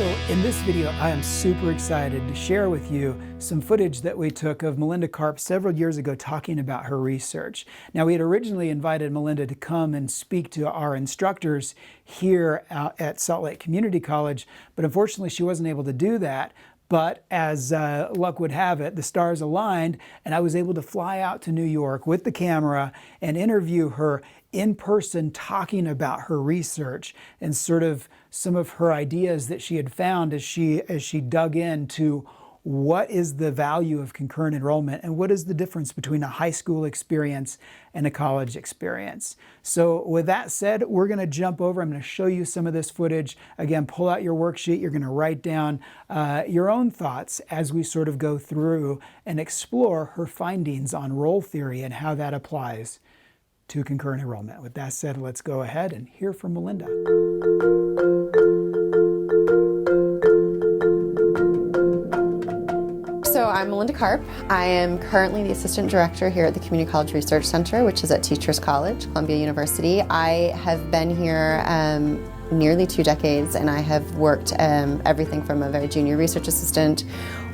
So in this video, I am super excited to share with you some footage that we took of Melinda Karp several years ago talking about her research. Now, we had originally invited Melinda to come and speak to our instructors here at Salt Lake Community College, but unfortunately she wasn't able to do that. But as luck would have it, the stars aligned, and I was able to fly out to New York with the camera and interview her in person, talking about her research and sort of some of her ideas that she had found as she dug into what is the value of concurrent enrollment and what is the difference between a high school experience and a college experience. So with that said, we're going to jump over. I'm going to show you some of this footage. Again, pull out your worksheet. You're going to write down your own thoughts as we sort of go through and explore her findings on role theory and how that applies to concurrent enrollment. With that said, let's go ahead and hear from Melinda. So I'm Melinda Karp. I am currently the Assistant Director here at the Community College Research Center, which is at Teachers College, Columbia University. I have been here nearly 2 decades, and I have worked everything from a very junior research assistant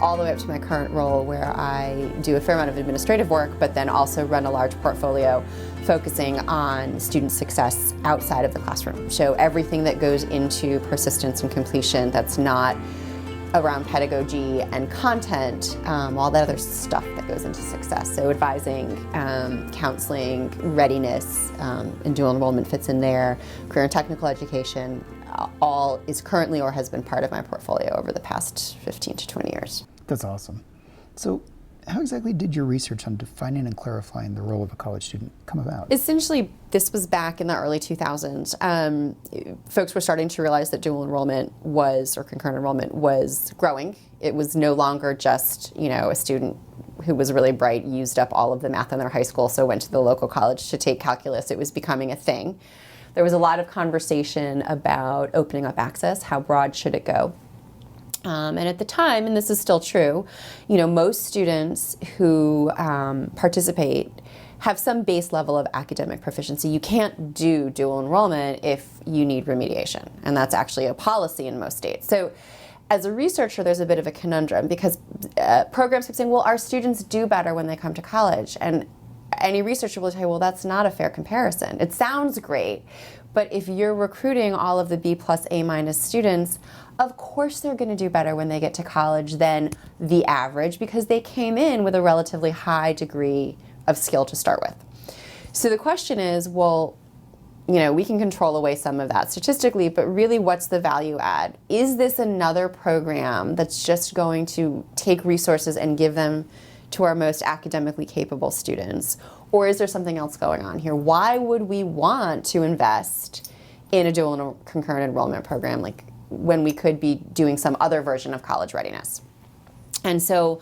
all the way up to my current role, where I do a fair amount of administrative work, but then also run a large portfolio focusing on student success outside of the classroom. So everything that goes into persistence and completion that's not around pedagogy and content, all that other stuff that goes into success. So advising, counseling, readiness, and dual enrollment fits in there. Career and technical education, all is currently or has been part of my portfolio over the past 15 to 20 years. That's awesome. So how exactly did your research on defining and clarifying the role of a college student come about? Essentially, this was back in the early 2000s. Folks were starting to realize that dual enrollment or concurrent enrollment was growing. It was no longer just, a student who was really bright, used up all of the math in their high school, so went to the local college to take calculus. It was becoming a thing. There was a lot of conversation about opening up access. How broad should it go? And at the time, and this is still true, most students who participate have some base level of academic proficiency. You can't do dual enrollment if you need remediation, and that's actually a policy in most states. So as a researcher, there's a bit of a conundrum, because programs keep saying, well, our students do better when they come to college. And any researcher will tell you, well, that's not a fair comparison. It sounds great, but if you're recruiting all of the B+, A- students, of course they're going to do better when they get to college than the average, because they came in with a relatively high degree of skill to start with. So the question is, well, we can control away some of that statistically, but really, what's the value add? Is this another program that's just going to take resources and give them to our most academically capable students? Or is there something else going on here? Why would we want to invest in a dual and concurrent enrollment program when we could be doing some other version of college readiness? And so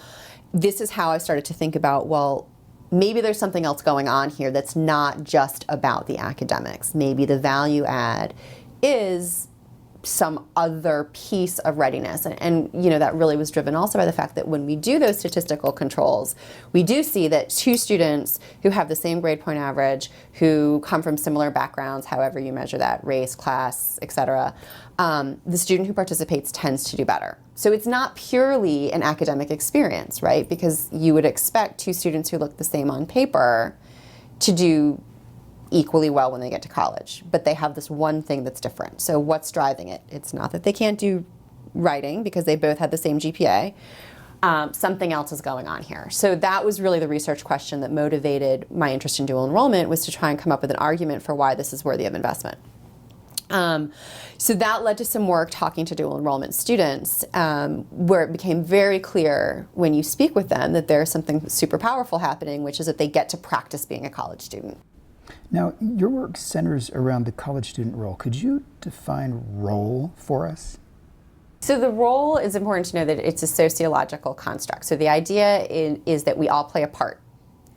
this is how I started to think about, well, maybe there's something else going on here that's not just about the academics. Maybe the value add is some other piece of readiness. And that really was driven also by the fact that when we do those statistical controls, we do see that 2 students who have the same grade point average, who come from similar backgrounds, however you measure that, race, class, etc., the student who participates tends to do better. So it's not purely an academic experience, right? Because you would expect 2 students who look the same on paper to do equally well when they get to college, but they have this one thing that's different. So what's driving it? It's not that they can't do writing, because they both had the same GPA. Something else is going on here. So that was really the research question that motivated my interest in dual enrollment, was to try and come up with an argument for why this is worthy of investment. So that led to some work talking to dual enrollment students, where it became very clear when you speak with them that there's something super powerful happening, which is that they get to practice being a college student. Now, your work centers around the college student role. Could you define role for us? So the role is important to know that it's a sociological construct. So the idea is that we all play a part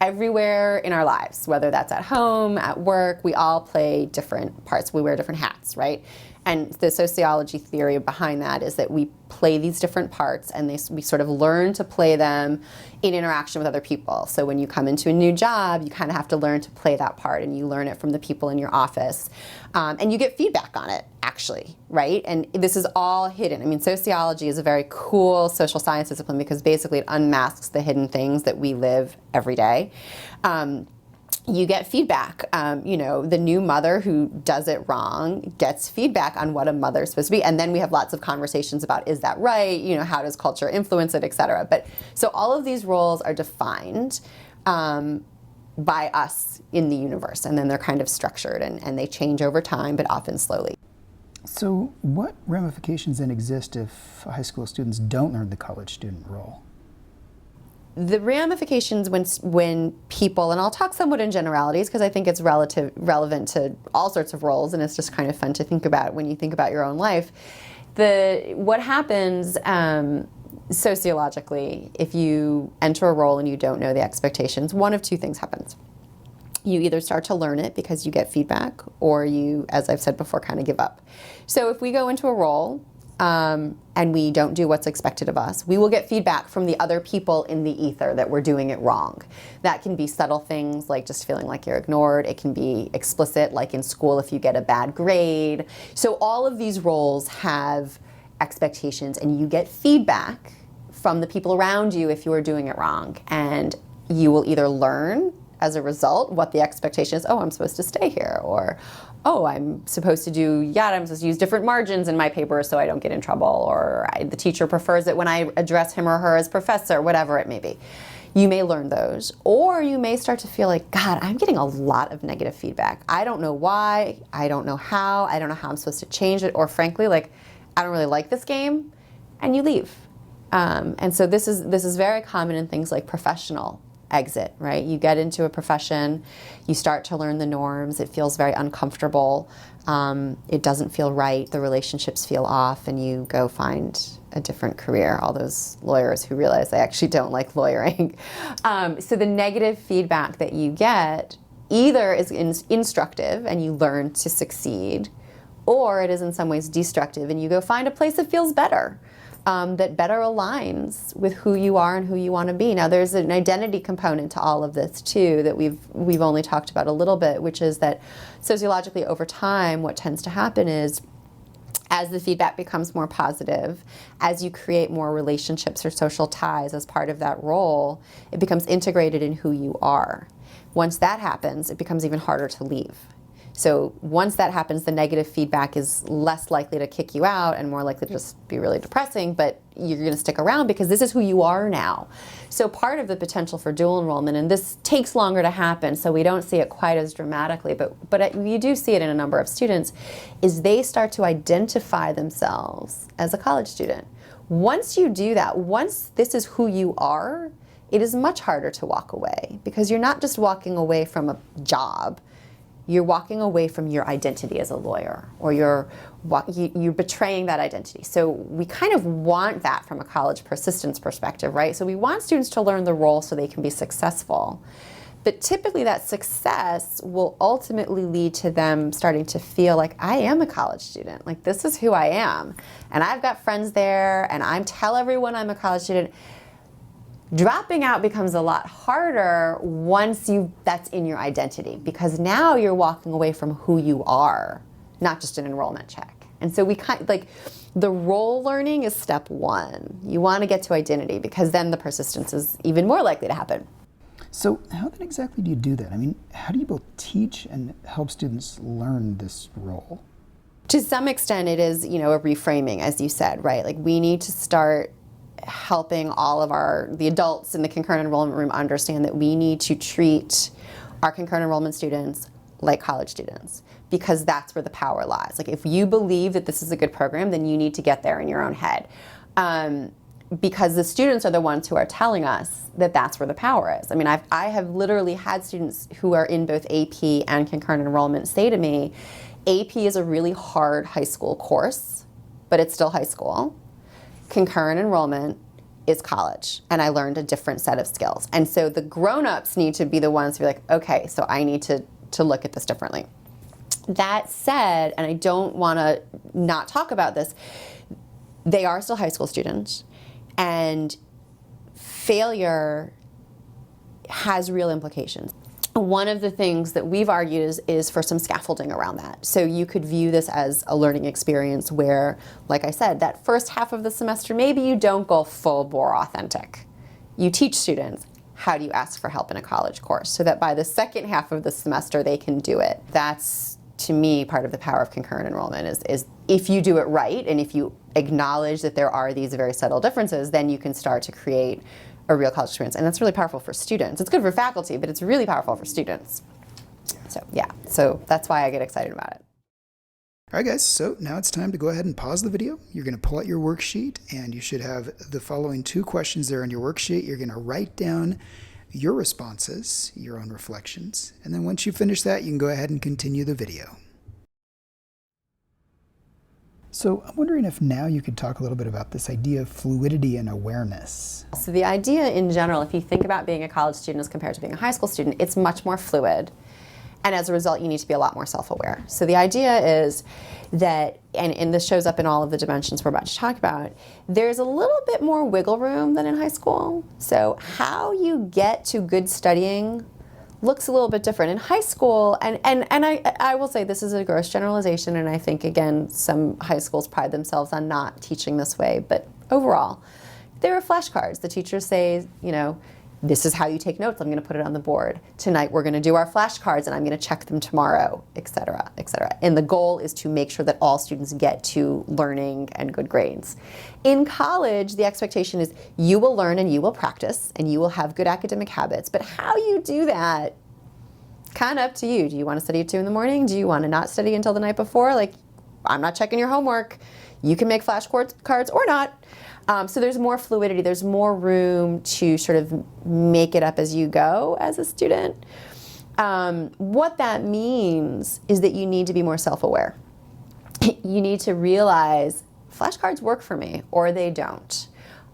everywhere in our lives, whether that's at home, at work. We all play different parts. We wear different hats, right? And the sociology theory behind that is that we play these different parts, and we sort of learn to play them in interaction with other people. So when you come into a new job, you kind of have to learn to play that part, and you learn it from the people in your office. And you get feedback on it, actually, right? And this is all hidden. I mean, sociology is a very cool social science discipline because basically it unmasks the hidden things that we live every day. You get feedback. The new mother who does it wrong gets feedback on what a mother's supposed to be. And then we have lots of conversations about, is that right? How does culture influence it, et cetera. So all of these roles are defined by us in the universe. And then they're kind of structured and they change over time, but often slowly. So what ramifications then exist if high school students don't learn the college student role? The ramifications when people, and I'll talk somewhat in generalities because I think it's relevant to all sorts of roles, and it's just kind of fun to think about when you think about your own life. What happens sociologically if you enter a role and you don't know the expectations, one of two things happens. You either start to learn it because you get feedback, or you, as I've said before, kind of give up. So if we go into a role and we don't do what's expected of us, we will get feedback from the other people in the ether that we're doing it wrong. That can be subtle things like just feeling like you're ignored. It can be explicit, like in school if you get a bad grade. So all of these roles have expectations, and you get feedback from the people around you if you are doing it wrong. And you will either learn as a result what the expectation is. Oh, I'm supposed to stay here, or oh, I'm supposed to use different margins in my paper so I don't get in trouble, or the teacher prefers it when I address him or her as professor, whatever it may be. You may learn those, or you may start to feel like, God, I'm getting a lot of negative feedback. I don't know why, I don't know how I'm supposed to change it, or frankly, like, I don't really like this game, and you leave. And so this is very common in things like professional exit, right? You get into a profession, you start to learn the norms, it feels very uncomfortable, it doesn't feel right, the relationships feel off, and you go find a different career. All those lawyers who realize they actually don't like lawyering. So the negative feedback that you get either is instructive and you learn to succeed, or it is in some ways destructive and you go find a place that feels better. That better aligns with who you are and who you want to be. Now, there's an identity component to all of this too that we've only talked about a little bit, which is that sociologically over time, what tends to happen is as the feedback becomes more positive, as you create more relationships or social ties as part of that role, it becomes integrated in who you are. Once that happens, it becomes even harder to leave. So once that happens, the negative feedback is less likely to kick you out and more likely to just be really depressing, but you're going to stick around because this is who you are now. So part of the potential for dual enrollment, and this takes longer to happen, so we don't see it quite as dramatically, but you do see it in a number of students, is they start to identify themselves as a college student. Once you do that, once this is who you are, it is much harder to walk away because you're not just walking away from a job. You're walking away from your identity as a lawyer, or you're betraying that identity. So we kind of want that from a college persistence perspective, right? So we want students to learn the role so they can be successful. But typically that success will ultimately lead to them starting to feel like, I am a college student. Like, this is who I am. And I've got friends there, and I tell everyone I'm a college student. Dropping out becomes a lot harder once that's in your identity, because now you're walking away from who you are, not just an enrollment check. And so the role learning is step one. You want to get to identity because then the persistence is even more likely to happen. So how then exactly do you do that? I mean, how do you both teach and help students learn this role? To some extent, it is, a reframing, as you said, right? Like, we need to start helping all of the adults in the concurrent enrollment room understand that we need to treat our concurrent enrollment students like college students, because that's where the power lies. Like, if you believe that this is a good program, then you need to get there in your own head. Because the students are the ones who are telling us that that's where the power is. I mean, I have literally had students who are in both AP and concurrent enrollment say to me, AP is a really hard high school course, but it's still high school. Concurrent enrollment is college, and I learned a different set of skills. And so the grown-ups need to be the ones who are like, okay, so I need to look at this differently. That said, and I don't want to not talk about this, they are still high school students, and failure has real implications. One of the things that we've argued is for some scaffolding around that. So you could view this as a learning experience where, like I said, that first half of the semester, maybe you don't go full bore authentic. You teach students, how do you ask for help in a college course, so that by the second half of the semester they can do it. That's, to me, part of the power of concurrent enrollment is if you do it right and if you acknowledge that there are these very subtle differences, then you can start to create a real college experience. And that's really powerful for students. It's good for faculty, but it's really powerful for students. So yeah, so that's why I get excited about it. All right, guys, so now it's time to go ahead and pause the video. You're going to pull out your worksheet, and you should have the following 2 questions there on your worksheet. You're going to write down your responses, your own reflections, and then once you finish that, you can go ahead and continue the video. So I'm wondering if now you could talk a little bit about this idea of fluidity and awareness. So the idea in general, if you think about being a college student as compared to being a high school student, it's much more fluid. And as a result, you need to be a lot more self-aware. So the idea is that, and this shows up in all of the dimensions we're about to talk about, there's a little bit more wiggle room than in high school. So how you get to good studying looks a little bit different in high school, and I will say this is a gross generalization, and I think, again, some high schools pride themselves on not teaching this way, but overall, there are flashcards. The teachers say, you know, this is how you take notes. I'm going to put it on the board. Tonight we're going to do our flashcards, and I'm going to check them tomorrow, et cetera, et cetera. And the goal is to make sure that all students get to learning and good grades. In college, the expectation is you will learn and you will practice and you will have good academic habits. But how you do that, kind of up to you. Do you want to study at 2 in the morning? Do you want to not study until the night before? Like, I'm not checking your homework. You can make flashcards or not. So there's more fluidity, there's more room to sort of make it up as you go as a student. What that means is that you need to be more self-aware. You need to realize flashcards work for me or they don't.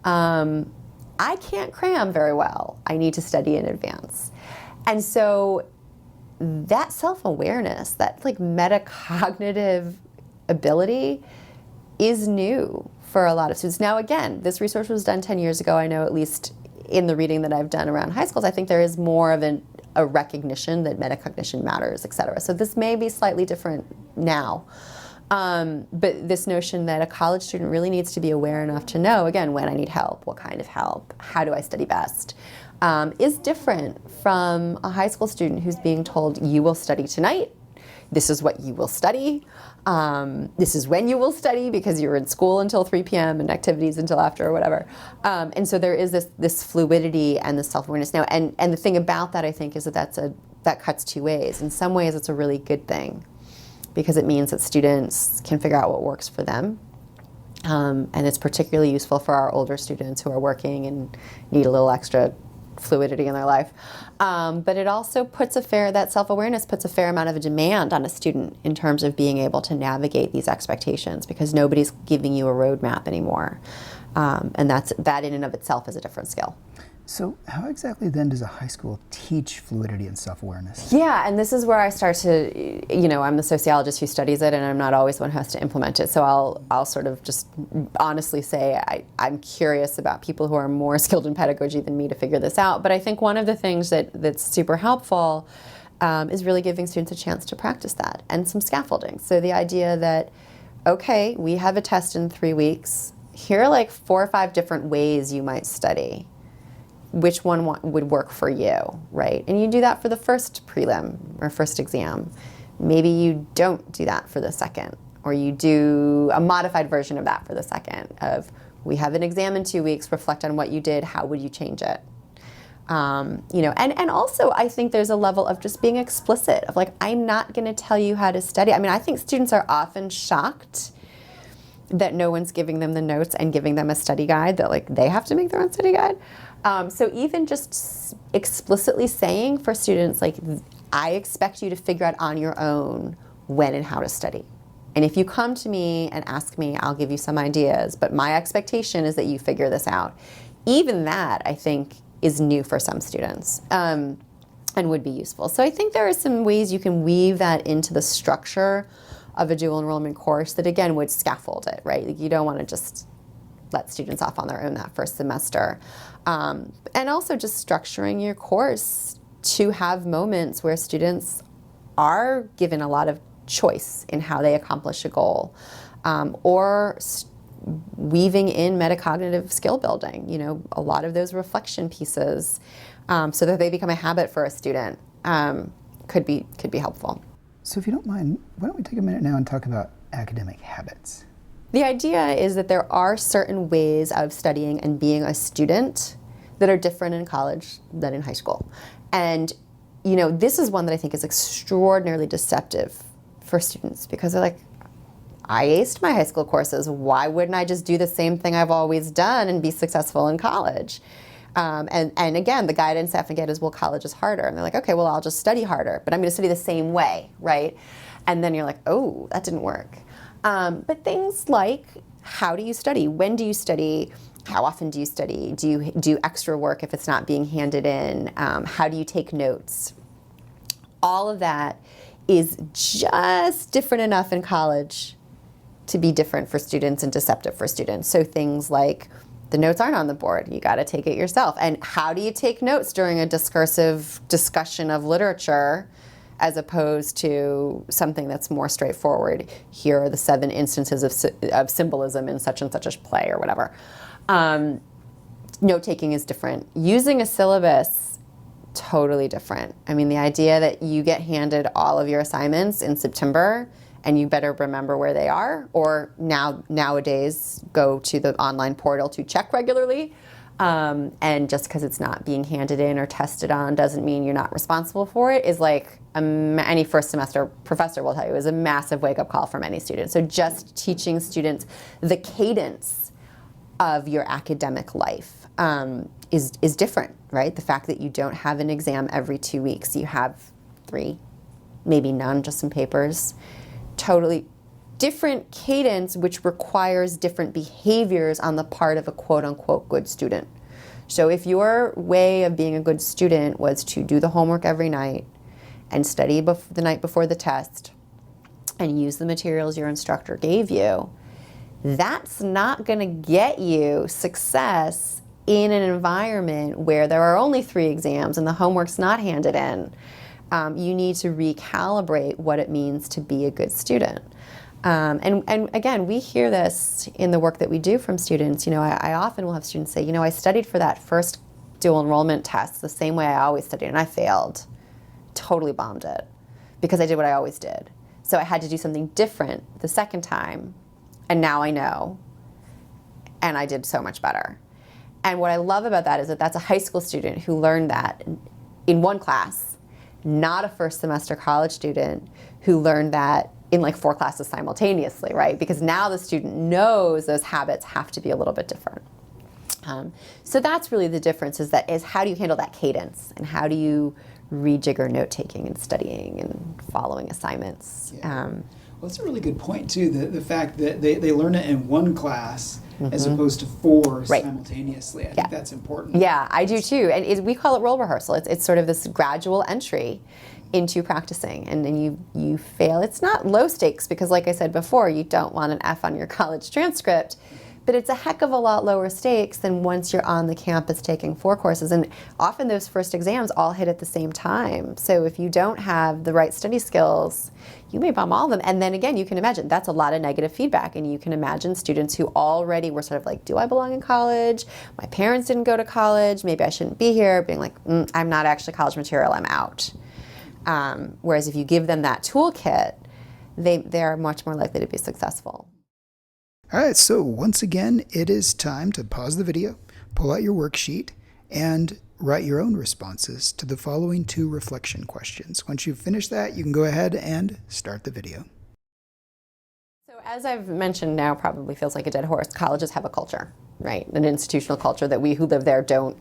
I can't cram very well. I need to study in advance. And so that self-awareness, that like metacognitive ability is new for a lot of students. Now again, this research was done 10 years ago. I know, at least in the reading that I've done around high schools, I think there is more of a recognition that metacognition matters, et cetera. So this may be slightly different now. But this notion that a college student really needs to be aware enough to know, again, when I need help, what kind of help, how do I study best, is different from a high school student who's being told, you will study tonight, this is what you will study, this is when you will study because you're in school until 3 p.m. and activities until after or whatever. And so there is this fluidity and this self-awareness now. And the thing about that, I think, is that cuts 2 ways. In some ways, it's a really good thing because it means that students can figure out what works for them. And it's particularly useful for our older students who are working and need a little extra fluidity in their life. But it also puts that self-awareness puts a fair amount of a demand on a student in terms of being able to navigate these expectations because nobody's giving you a roadmap anymore. And that in and of itself is a different skill. So how exactly then does a high school teach fluidity and self-awareness? Yeah, and this is where I start to, I'm the sociologist who studies it, and I'm not always one who has to implement it. So I'll sort of just honestly say I'm curious about people who are more skilled in pedagogy than me to figure this out. But I think one of the things that's super helpful is really giving students a chance to practice that and some scaffolding. So the idea that, okay, we have a test in 3 weeks. Here are like 4 or 5 different ways you might study. Which one would work for you, right? And you do that for the first prelim or first exam. Maybe you don't do that for the second, or you do a modified version of that for the second, of we have an exam in 2 weeks, reflect on what you did, how would you change it? And also I think there's a level of just being explicit, of like, I'm not gonna tell you how to study. I mean, I think students are often shocked that no one's giving them the notes and giving them a study guide, that like they have to make their own study guide. So even just explicitly saying for students, like, I expect you to figure out on your own when and how to study. And if you come to me and ask me, I'll give you some ideas, but my expectation is that you figure this out. Even that, I think, is new for some students. and would be useful. So I think there are some ways you can weave that into the structure of a dual enrollment course that, again, would scaffold it, right? Like, you don't want to just let students off on their own that first semester. And also just structuring your course to have moments where students are given a lot of choice in how they accomplish a goal, or weaving in metacognitive skill building, a lot of those reflection pieces, so that they become a habit for a student, could be helpful. So if you don't mind, why don't we take a minute now and talk about academic habits? The idea is that there are certain ways of studying and being a student that are different in college than in high school. And, this is one that I think is extraordinarily deceptive for students, because they're like, I aced my high school courses. Why wouldn't I just do the same thing I've always done and be successful in college? And again, the guidance I often get is, well, college is harder. And they're like, okay, well, I'll just study harder, but I'm going to study the same way, right? And then you're like, oh, that didn't work. But things like, how do you study? When do you study? How often do you study? Do you do extra work if it's not being handed in? How do you take notes? All of that is just different enough in college to be different for students and deceptive for students. So things like, the notes aren't on the board. You got to take it yourself. And how do you take notes during a discursive discussion of literature, as opposed to something that's more straightforward? Here are the 7 instances of symbolism in such and such a play, or whatever. Note-taking is different. Using a syllabus, totally different. I mean, the idea that you get handed all of your assignments in September and you better remember where they are, or nowadays go to the online portal to check regularly. And just because it's not being handed in or tested on doesn't mean you're not responsible for it, is like any first semester professor will tell you, is a massive wake-up call for many students. So just teaching students the cadence of your academic life is different, right? The fact that you don't have an exam every 2 weeks, you have 3, maybe none, just some papers. Totally different cadence, which requires different behaviors on the part of a quote-unquote good student. So if your way of being a good student was to do the homework every night and study the night before the test and use the materials your instructor gave you, that's not going to get you success in an environment where there are only 3 exams and the homework's not handed in. You need to recalibrate what it means to be a good student. And again, we hear this in the work that we do from students. I often will have students say, I studied for that first dual enrollment test the same way I always studied, and I failed. Totally bombed it because I did what I always did. So I had to do something different the second time, and now I know, and I did so much better. And what I love about that is that that's a high school student who learned that in one class, not a first semester college student who learned that in like 4 classes simultaneously, right? Because now the student knows those habits have to be a little bit different. So that's really the difference, is how do you handle that cadence, and how do you rejigger note-taking and studying and following assignments? Yeah. Well, that's a really good point, too, the fact that they learn it in one class as opposed to 4 simultaneously. I think that's important. Yeah, I do too. And we call it role rehearsal. It's sort of this gradual entry into practicing. And then you fail. It's not low stakes because, like I said before, you don't want an F on your college transcript. But it's a heck of a lot lower stakes than once you're on the campus taking 4 courses. And often those first exams all hit at the same time. So if you don't have the right study skills, you may bomb all of them. And then again, you can imagine that's a lot of negative feedback. And you can imagine students who already were sort of like, do I belong in college? My parents didn't go to college. Maybe I shouldn't be here. Being like, I'm not actually college material. I'm out. Whereas if you give them that toolkit, they're much more likely to be successful. All right, so once again, it is time to pause the video, pull out your worksheet, and write your own responses to the following 2 reflection questions. Once you've finished that, you can go ahead and start the video. So as I've mentioned now, probably feels like a dead horse, colleges have a culture, right? An institutional culture that we who live there don't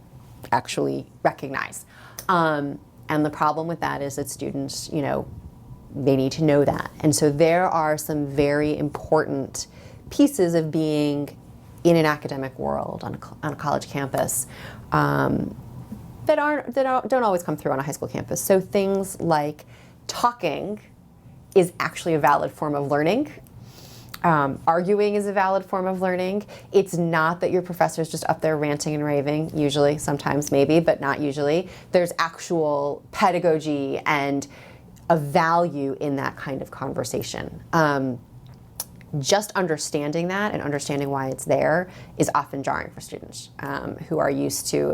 actually recognize. And the problem with that is that students, they need to know that. And so there are some very important pieces of being in an academic world on a college campus don't always come through on a high school campus. So things like talking is actually a valid form of learning. Arguing is a valid form of learning. It's not that your professor is just up there ranting and raving, usually, sometimes maybe, but not usually. There's actual pedagogy and a value in that kind of conversation. Just understanding that and understanding why it's there is often jarring for students who are used to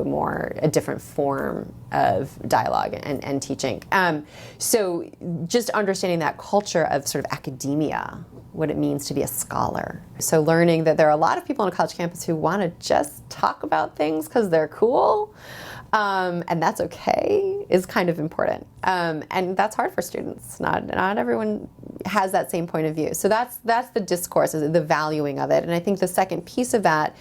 a different form of dialogue and teaching. So just understanding that culture of sort of academia, what it means to be a scholar. So learning that there are a lot of people on a college campus who want to just talk about things because they're cool, and that's okay, is kind of important. And that's hard for students. Not everyone has that same point of view. So that's the discourse, is the valuing of it. And I think the second piece of that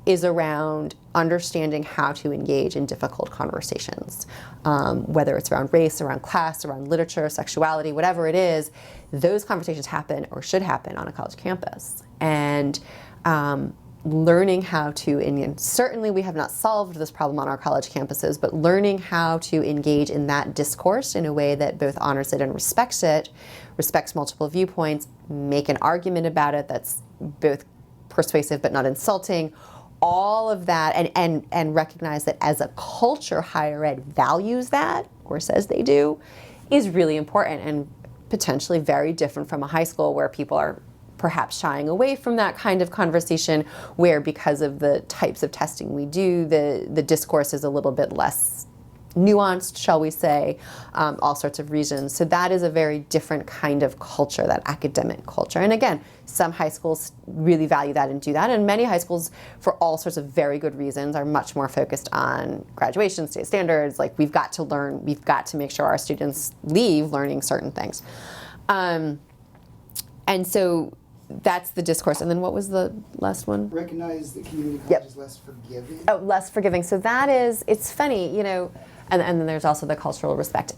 is around understanding how to engage in difficult conversations, whether it's around race, around class, around literature, sexuality, whatever it is. Those conversations happen or should happen on a college campus. And learning how to, and certainly we have not solved this problem on our college campuses, but learning how to engage in that discourse in a way that both honors it and respects multiple viewpoints, make an argument about it that's both persuasive but not insulting, all of that, and recognize that as a culture, higher ed values that, or says they do, is really important and potentially very different from a high school where people are perhaps shying away from that kind of conversation, where because of the types of testing we do, the discourse is a little bit less nuanced, shall we say, all sorts of reasons. So that is a very different kind of culture, that academic culture. And again, some high schools really value that and do that, and many high schools, for all sorts of very good reasons, are much more focused on graduation, state standards, like we've got to learn, we've got to make sure our students leave learning certain things. And so that's the discourse. And then what was the last one? Recognize that community college is less forgiving. Oh, less forgiving. So that is, it's funny, you know, and then there's also the cultural respect.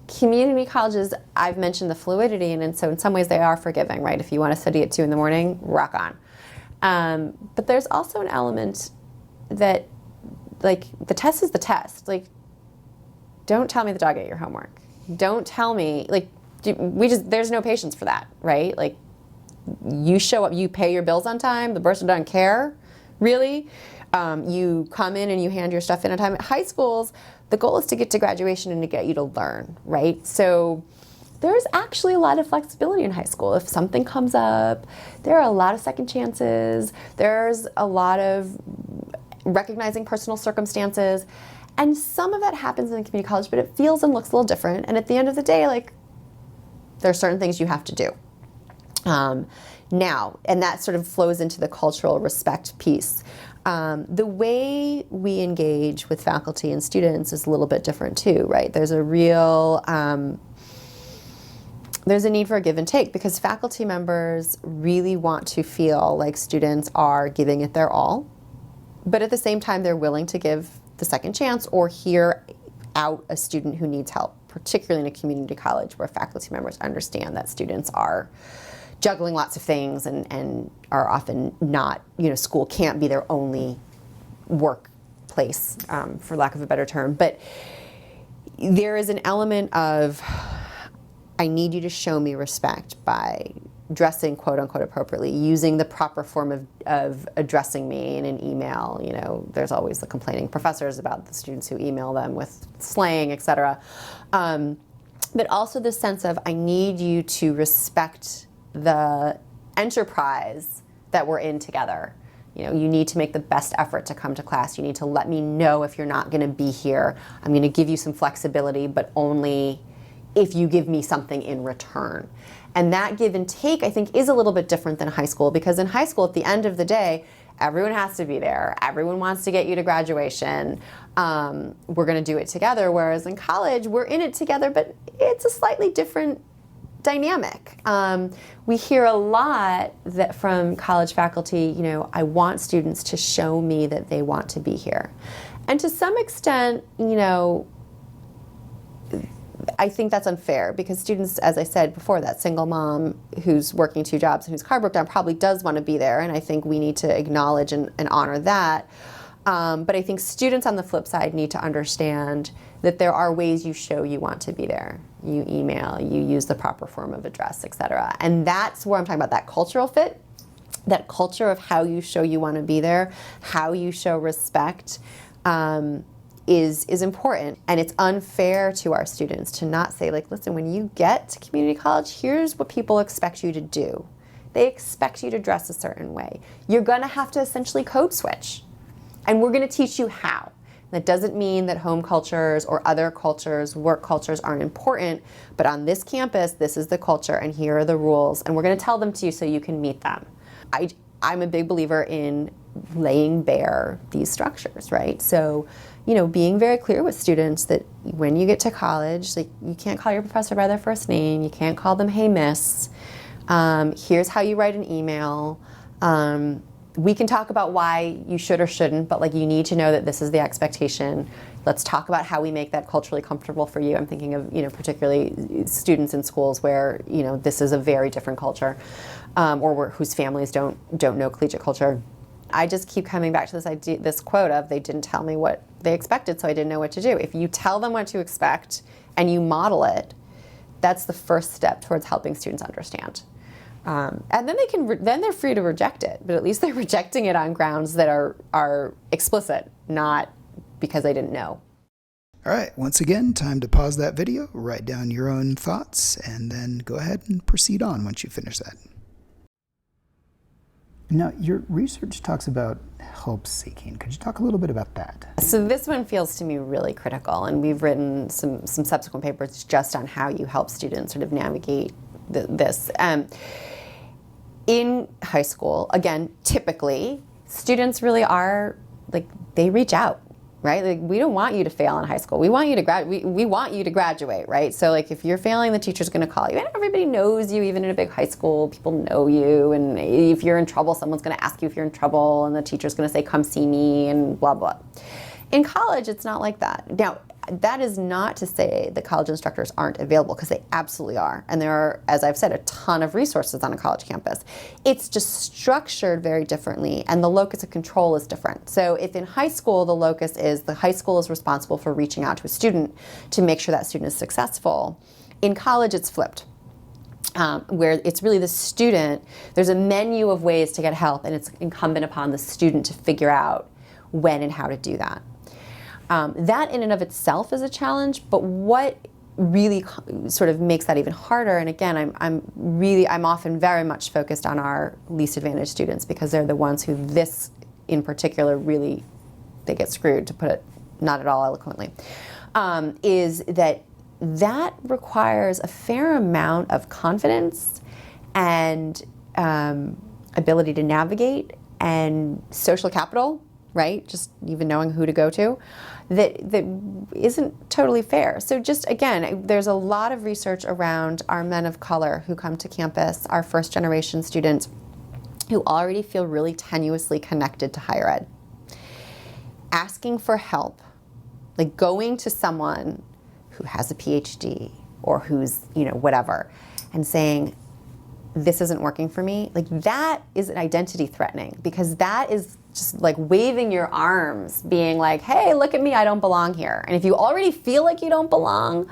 Community colleges, I've mentioned the fluidity, and so in some ways they are forgiving, right? If you want to study at 2 in the morning, rock on. But there's also an element that, like, the test is the test. Like, don't tell me the dog ate your homework. Don't tell me, like, there's no patience for that, right? Like, you show up, you pay your bills on time, the person doesn't care, really. You come in and you hand your stuff in on time. At high schools, the goal is to get to graduation and to get you to learn, right? So there's actually a lot of flexibility in high school. If something comes up, there are a lot of second chances. There's a lot of recognizing personal circumstances. And some of that happens in the community college, but it feels and looks a little different. And at the end of the day, like, there are certain things you have to do. Now, and that sort of flows into the cultural respect piece. The way we engage with faculty and students is a little bit different too, right? There's a real, there's a need for a give and take, because faculty members really want to feel like students are giving it their all, but at the same time they're willing to give the second chance or hear out a student who needs help, particularly in a community college where faculty members understand that students are juggling lots of things and are often not, you know, school can't be their only workplace, for lack of a better term. But there is an element of, I need you to show me respect by dressing quote unquote appropriately, using the proper form of addressing me in an email. You know, there's always the complaining professors about the students who email them with slang, etc. But also the sense of, I need you to respect the enterprise that we're in together. You know, you need to make the best effort to come to class. You need to let me know if you're not going to be here. I'm going to give you some flexibility, but only if you give me something in return. And that give and take, I think, is a little bit different than high school, because in high school, at the end of the day, everyone has to be there. Everyone wants to get you to graduation. We're going to do it together. Whereas in college, we're in it together, but it's a slightly different dynamic. We hear a lot that from college faculty, you know, I want students to show me that they want to be here. And to some extent, you know, I think that's unfair, because students, as I said before, that single mom who's working 2 jobs and whose car broke down probably does want to be there, and I think we need to acknowledge and honor that. But I think students on the flip side need to understand that there are ways you show you want to be there. You email, you use the proper form of address, etc. And that's where I'm talking about that cultural fit, that culture of how you show you want to be there, how you show respect, is important. And it's unfair to our students to not say, like, listen, when you get to community college, here's what people expect you to do. They expect you to dress a certain way. You're going to have to essentially code switch. And we're going to teach you how. That doesn't mean that home cultures or other cultures, work cultures aren't important, but on this campus, this is the culture and here are the rules, and we're going to tell them to you so you can meet them. I'm a big believer in laying bare these structures, right? So, being very clear with students that when you get to college, like, you can't call your professor by their first name, you can't call them, hey, miss. Here's how you write an email. We can talk about why you should or shouldn't, but, like, you need to know that this is the expectation. Let's talk about how we make that culturally comfortable for you. I'm thinking of, particularly students in schools where, this is a very different culture, or whose families don't know collegiate culture. I just keep coming back to this idea, this quote of, they didn't tell me what they expected, so I didn't know what to do. If you tell them what to expect and you model it, that's the first step towards helping students understand. And then then they're free to reject it, but at least they're rejecting it on grounds that are explicit, not because they didn't know. All right, once again, time to pause that video, write down your own thoughts, and then go ahead and proceed on once you finish that. Now, your research talks about help seeking. Could you talk a little bit about that? So this one feels to me really critical, and we've written some subsequent papers just on how you help students sort of navigate this. In high school, again, typically, students really are, like, they reach out, right? Like, we don't want you to fail in high school. We want you to we want you to graduate, right? So, like, if you're failing, the teacher's going to call you. And everybody knows you, even in a big high school. People know you. And if you're in trouble, someone's going to ask you if you're in trouble, and the teacher's going to say, come see me, and blah, blah. In college, it's not like that. Now, that is not to say that college instructors aren't available, because they absolutely are. And there are, as I've said, a ton of resources on a college campus. It's just structured very differently, and the locus of control is different. So if in high school, the locus is the high school is responsible for reaching out to a student to make sure that student is successful, in college, it's flipped. Where it's really the student, there's a menu of ways to get help, and it's incumbent upon the student to figure out when and how to do that. That in and of itself is a challenge, but what really sort of makes that even harder, and again, I'm often very much focused on our least advantaged students, because they're the ones who this in particular really, they get screwed, to put it not at all eloquently, is that requires a fair amount of confidence and ability to navigate and social capital, right? Just even knowing who to go to, that isn't totally fair. So just, again, there's a lot of research around our men of color who come to campus, our first generation students who already feel really tenuously connected to higher ed. Asking for help, like going to someone who has a PhD or who's, whatever, and saying, this isn't working for me, like, that is an identity threatening, because that is just like waving your arms, being like, hey, look at me, I don't belong here. And if you already feel like you don't belong,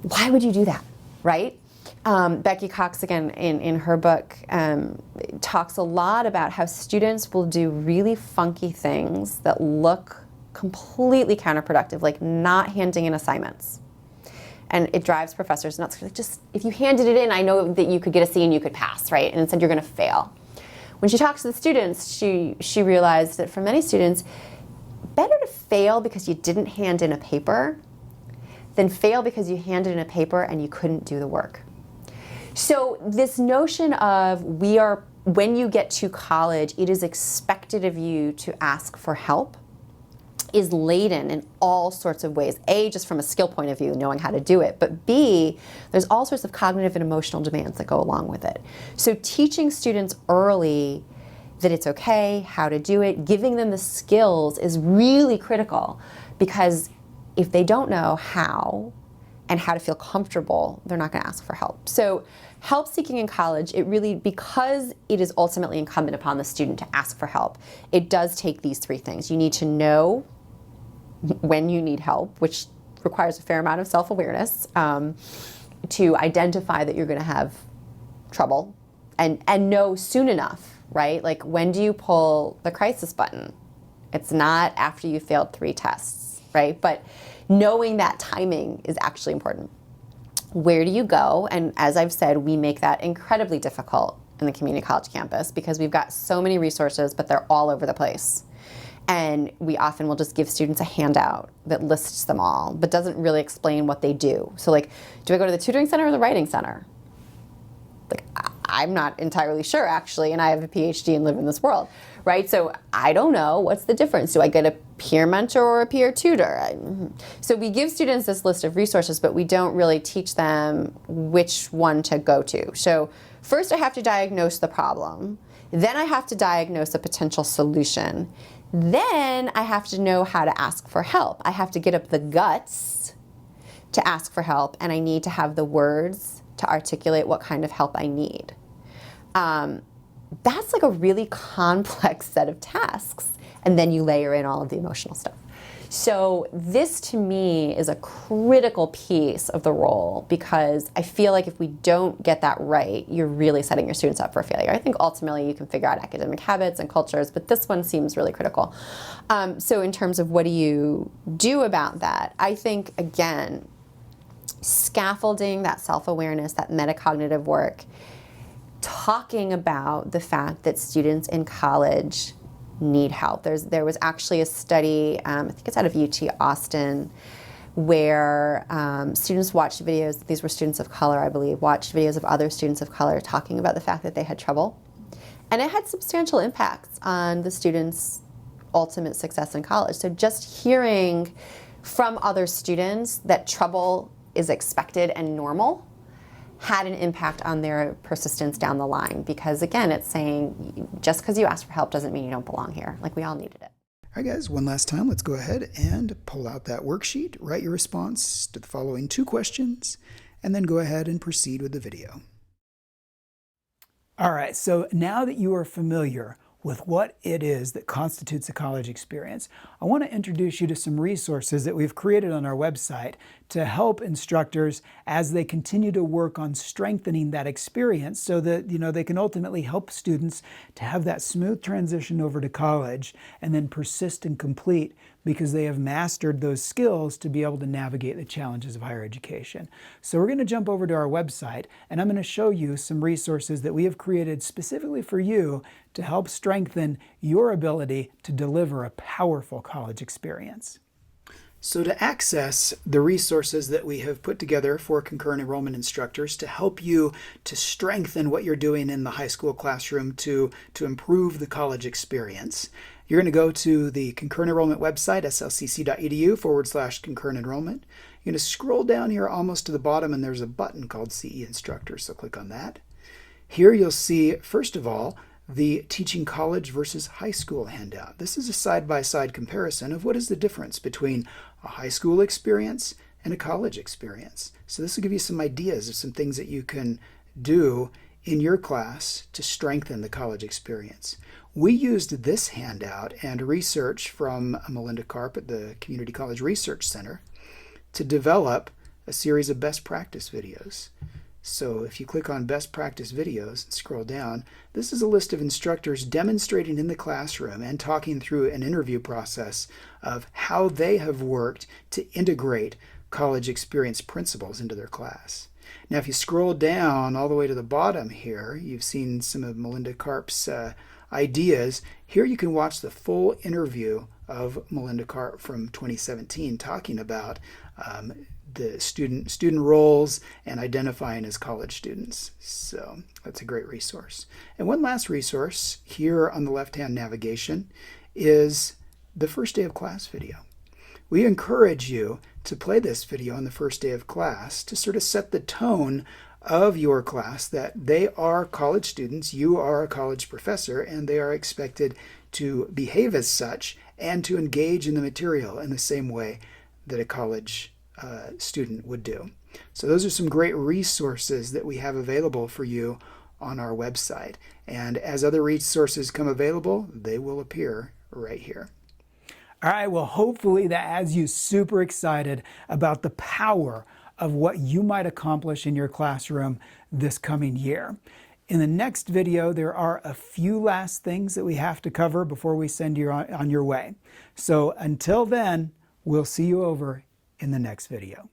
why would you do that, right? Becky Cox, again, in her book, talks a lot about how students will do really funky things that look completely counterproductive, like not handing in assignments. And it drives professors nuts. Like, just, if you handed it in, I know that you could get a C and you could pass, right? And instead you're going to fail. When she talks to the students, she realized that for many students, better to fail because you didn't hand in a paper than fail because you handed in a paper and you couldn't do the work. So this notion of when you get to college, it is expected of you to ask for help is laden in all sorts of ways. A, just from a skill point of view, knowing how to do it, but B, there's all sorts of cognitive and emotional demands that go along with it. So teaching students early that it's okay, how to do it, giving them the skills is really critical, because if they don't know how, and how to feel comfortable, they're not going to ask for help. So help seeking in college, it really, because it is ultimately incumbent upon the student to ask for help, it does take these three things. You need to know when you need help, which requires a fair amount of self-awareness, to identify that you're going to have trouble and know soon enough, right? Like, when do you pull the crisis button? It's not after you failed 3 tests, right? But knowing that timing is actually important. Where do you go? And as I've said, we make that incredibly difficult in the community college campus because we've got so many resources, but they're all over the place. And we often will just give students a handout that lists them all, but doesn't really explain what they do. So like, do I go to the tutoring center or the writing center? Like, I'm not entirely sure, actually, and I have a PhD and live in this world, right? So I don't know. What's the difference? Do I get a peer mentor or a peer tutor? So we give students this list of resources, but we don't really teach them which one to go to. So first I have to diagnose the problem. Then I have to diagnose a potential solution. Then I have to know how to ask for help. I have to get up the guts to ask for help, and I need to have the words to articulate what kind of help I need. That's like a really complex set of tasks. And then you layer in all of the emotional stuff. So this, to me, is a critical piece of the role, because I feel like if we don't get that right, you're really setting your students up for failure. I think ultimately you can figure out academic habits and cultures, but this one seems really critical. So in terms of what do you do about that, I think, again, scaffolding that self-awareness, that metacognitive work, talking about the fact that students in college need help. There was actually a study, I think it's out of UT Austin, where students watched videos, these were students of color, I believe, watched videos of other students of color talking about the fact that they had trouble. And it had substantial impacts on the students' ultimate success in college. So just hearing from other students that trouble is expected and normal had an impact on their persistence down the line, because again, it's saying just because you ask for help doesn't mean you don't belong here. Like, we all needed it. All right, guys, one last time, let's go ahead and pull out that worksheet, write your response to the following 2 questions, and then go ahead and proceed with the video. All right, so now that you are familiar with what it is that constitutes a college experience, I want to introduce you to some resources that we've created on our website to help instructors as they continue to work on strengthening that experience, so that they can ultimately help students to have that smooth transition over to college and then persist and complete, because they have mastered those skills to be able to navigate the challenges of higher education. So we're going to jump over to our website, and I'm going to show you some resources that we have created specifically for you to help strengthen your ability to deliver a powerful college experience. So to access the resources that we have put together for concurrent enrollment instructors to help you to strengthen what you're doing in the high school classroom to improve the college experience, you're going to go to the concurrent enrollment website, slcc.edu/concurrent enrollment. You're going to scroll down here almost to the bottom, and there's a button called CE Instructor, so click on that. Here you'll see, first of all, the Teaching College versus High School handout. This is a side-by-side comparison of what is the difference between a high school experience and a college experience. So this will give you some ideas of some things that you can do in your class to strengthen the college experience. We used this handout and research from Melinda Karp at the Community College Research Center to develop a series of best practice videos. So if you click on best practice videos and scroll down, this is a list of instructors demonstrating in the classroom and talking through an interview process of how they have worked to integrate college experience principles into their class. Now, if you scroll down all the way to the bottom here, you've seen some of Melinda Karp's ideas. Here you can watch the full interview of Melinda Karp from 2017 talking about the student roles and identifying as college students. So that's a great resource. And one last resource here on the left-hand navigation is the first day of class video. We encourage you to play this video on the first day of class to sort of set the tone of your class that they are college students, you are a college professor, and they are expected to behave as such and to engage in the material in the same way that a college student would do. So those are some great resources that we have available for you on our website. And as other resources come available, they will appear right here. All right, well, hopefully that has you super excited about the power of what you might accomplish in your classroom this coming year. In the next video, there are a few last things that we have to cover before we send you on your way. So until then, we'll see you over in the next video.